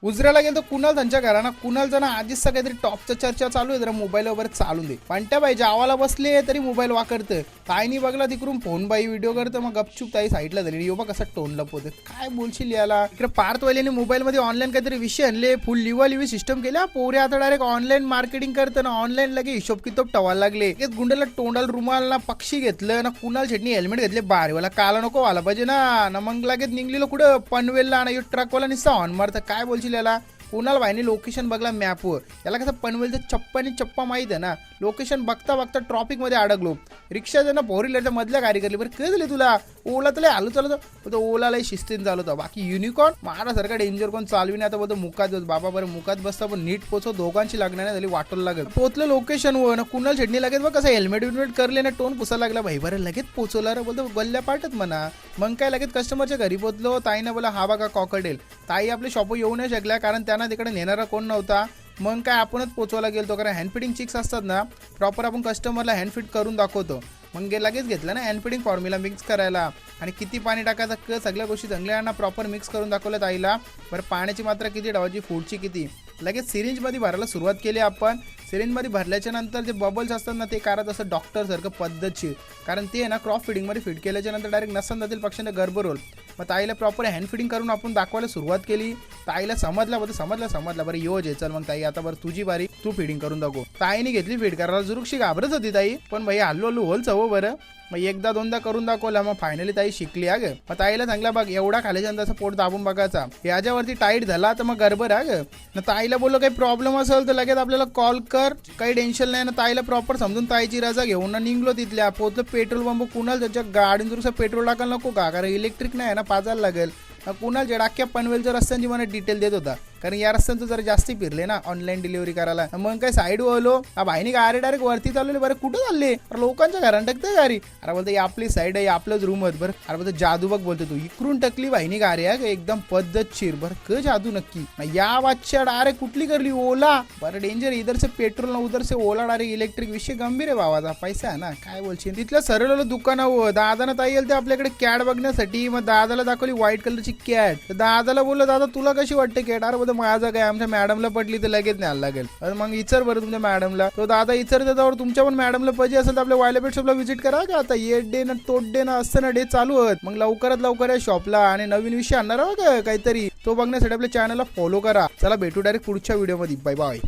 उजऱ्याला गेलो तर कुणाल त्यांच्या घराना कुणालचा ना आधीच काहीतरी टॉपचं चर्चा चालू आहे, जरा मोबाईल वगैरे चालून दे. पांट्या बाई जावाला बसले तरी मोबाईल वाकरतं. ताईनी बघला तिकडून फोन बाई व्हिडिओ करतं, मग गपचूप ताई साईडला झाली. यो बा कसा टोन लपवतं, काय बोलशील याला. इकडे पार्थवाल्याने मोबाईल मध्ये ऑनलाईन काहीतरी विषय आणले, फुल लिव्हा सिस्टम केल्या. पोरे आता डायरेक्ट ऑनलाईन मार्केटिंग करतं ना, ऑनलाईन लगे हिशोब किताब टवायला लागले. एक गुंडाला तोंडाला रुमाल ना पक्षी घेतलं ना, कुणाल शेटणी हेल्मेट घेतले. बारीवाला काला नको आला पाहिजे ना मग लगेच निघलेलो कुठं पनवेलला ना. ट्रकवाला निस्ता हॉर्न मारतं, काय बोलशील याला. कुणाल भाईने लोकेशन बघला मॅपवर, याला कसं पनवेलचं चप्पानी चप्पा माहीत आहे ना. लोकेशन बघता बघता ट्रॉफिक मध्ये अडकलो. रिक्षा ना फोर व्हीलरच्या मधल्या गाडी करली. बरं काय झालं तुला, ओला तर आलो चालत ओलालाही शिस्तीन चालवतो. बाकी युनिकॉर्न महारासारखा डेंजर कोण चालविने आता बोलतो मुकात बस बाबा. बरं मुकात बसता पण नीट पोचव, दोघांची लागणार नाही झाली वाटोला लागत. पोचलं लोकेशन वर ना, कुणाल शेडणी लगेच बघ कसं हेल्मेट विल्मेट करले ना, टोन पुसायला लागला. भाई बरं लगेच पोचवला रे, बोलतो गल्ल्या पाठत म्हणा. मग काय लगेच कस्टमरच्या घरी पोचलो. ताईनं बोला हा बघा कॉकटेल. ताई आपल्या शॉप येऊ नाही शकल्या कारण त्यांना तिकडे नेणारा कोण नव्हता. मग काय आपणच पोचवायला गेलो, कारण हँडफिटिंग चिक्स असतात ना प्रॉपर, आपण कस्टमरला हँडफिट करून दाखवतो. मग लगेच घेतलं ना हँडफिटिंग फॉर्म्युला मिक्स करायला, आणि किती पाणी टाकायचं सगळ्या गोष्टी चांगल्या प्रॉपर मिक्स करून दाखवलं ताईला. बरं पाण्याची मात्रा किती ठेवायची, फूडची किती. लगेच सिरिंजमध्ये भरायला सुरुवात केली आपण. सिरिंजमध्ये भरल्याच्या नंतर जे बबल्स असतात ना ते काढत असं डॉक्टरसारखं पद्धतशीर, कारण ते ना क्रॉप फिडिंगमध्ये फिट केल्याच्या नंतर डायरेक्ट नसन जातील पक्षांना गर्भरोल. मग ताईला प्रॉपर हँड फिडिंग करून आपण दाखवायला सुरुवात केली. ताईला समजला बरं योज आहे. चल मग ताई आता बरं तुझी बारी, तू फिडिंग करून दाखव. ताईने घेतली फिट करायला. जुरुक्षी घाबरत होती ताई, पण भाई हल्लू होल चव बरं. मग एकदा दोनदा करून दाखवला, मग फायनली ताई शिकली. ग मग ताईला चांगला बघ एवढा खाल्याच्या नंतर असं पोट दाबून बघायचा. याच्यावरती टाईट झाला तर मग गडबड मग ताईला बोललो काही प्रॉब्लेम असेल तर लगेच आपल्याला कॉल कर, काही टेन्शन नाही ना. ताईला प्रॉपर समजून ताईची रजा घेऊन ना निघलो. तिथल्या पोहोचलो पेट्रोल पंप. कुणाल त्याच्या गाडीन जर पेट्रोल टाकायला नको का, कारण इलेक्ट्रिक नाही ना, पाजायला लागेल. कुणाल जेडाक्या पनवेलच्या रस्त्यांची मला डिटेल देत होता, कारण या रस्त्यांचं जरा जास्ती फिरले ना ऑनलाईन डिलिव्हरी करायला. मग काय साईड वळलो. भाईनी गाडी डायरेक्ट वरती चालवली. बरं कुठं चालले, लोकांच्या घरात टाकते गाडी. अरे बोलतो आपली साईड आहे, आपलंच रूम आहे. बरं अरे बोलतो जादू बघ, बोलतो तू इकडून टकली भाईनी गाडी एकदम पद्धतशीर. बरं क जादू नक्की या वाच्या डायरेक्ट कुठली करली, ओला. बरं डेंजर, इधर से पेट्रोल ना उधर से ओला, डायरेक्ट इलेक्ट्रिक. विषय गंभीर आहे बाबाचा, पैसा आहे ना, काय बोलशील. तिथलं सरळ दुकानावर दादानं ताई येईल ते आपल्याकडे कॅट बघण्यासाठी. मग दादाला दाखवली व्हाईट कलरची कॅट. दादाला बोललो दादा तुला कशी वाटते कॅट. अरे बोलतो माझा काय, आमच्या मॅडमला पटली तर लगेच न्यायला लागेल. मग इचर बरं तुमच्या मॅडमला. तो दादा इचर त्याच्यावर तुमच्या पण मॅडमला पाहिजे असेल तर आपल्या वायलापेट शॉपला व्हिजिट करा. का आता ये डे ना तोड डे ना असतं ना डे चालू आहेत. मग लवकरात लवकर या शॉपला आणि नवीन विषय आणणार का काहीतरी, तो बघण्यासाठी आपल्या चॅनलला फॉलो करा. चला भेटू डायरेक्ट पुढच्या व्हिडिओमध्ये. Bye bye.